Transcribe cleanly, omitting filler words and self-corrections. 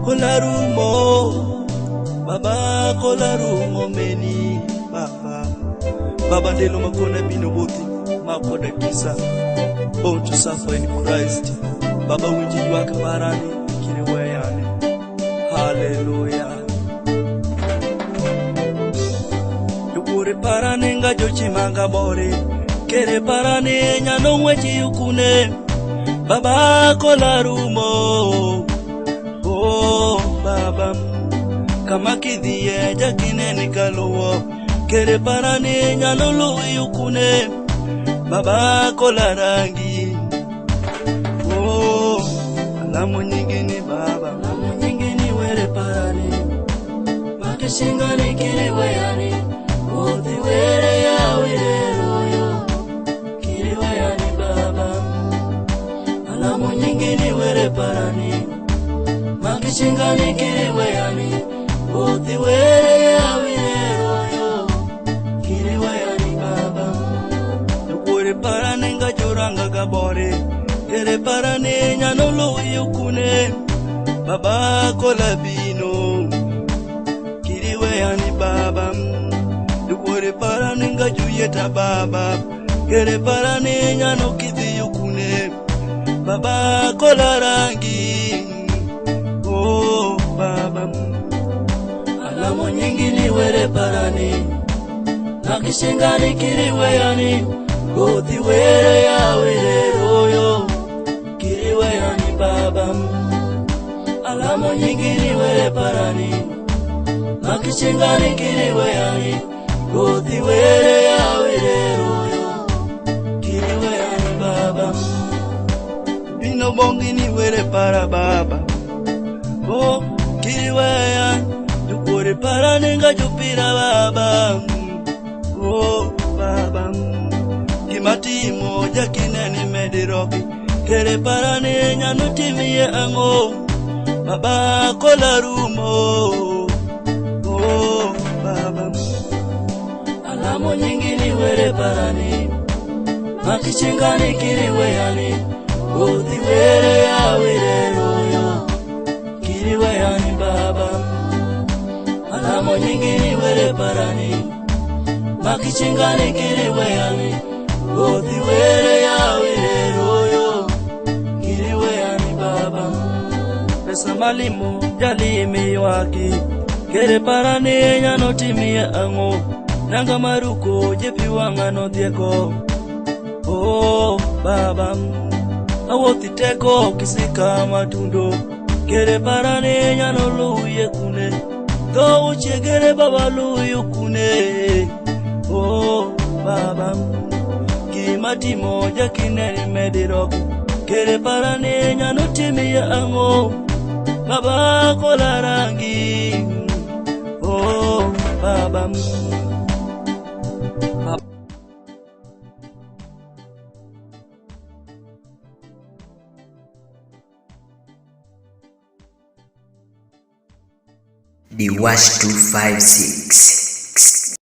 kolarumo baba kolarumo meni baba ndelo makona bino boti makoda kisa born to suffer in Christ baba winji waka barani kire wayane hallelujah yukure parane nga jochi manga bore kere parane nyano wechi yukune baba kolarumo oh baba kama kidhiye jakine nikalowo kere parane nyano luwi yukune baba kolarangi oh alamu nyingine baba alamu nyingine were parane makishinga nikire wayani odi were ya were royo kire wayani baba alamu nyingine were parane makishinga nikire wayani odi were ya were royo kire wayani baba yukure parane nga joranga gabore kere parane nyano luwi yukune baba kolabino kiri wayani baba yukure parane nga juyeta baba kere parane nyano kidhi yukune baba kolarangi oh baba alamu nyingine were parane nakishingani kiri wayani odi were ya were royo kiri wayani baba alamu nyingine were parani nakishingani kiri wayani odi were ya were royo kiri wayani baba bino bongini were para baba oh kiri wayani yukure parani nga jupira baba oh baba kimatimo jakineni mediroki kere parane nyano timiye ango baba kolarumo oh baba alamu nyingine were parane makishingani kiri wayani odi were ya were royo kiri wayani baba alamu nyingine were parane makishingani kiri wayani odi were ya were royo kiri wayani baba pesa malimu jalimi waki kere parane nyano timiye ango nanga maruko jepi wanga no tieko oh baba awoti teko kisika matundo kere parane nyano luye kune do uchegere baba luye kune oh baba kimatimo jakineni mediroki kere parane nyano timiye ango baba kolarangi oh baba The Wash 256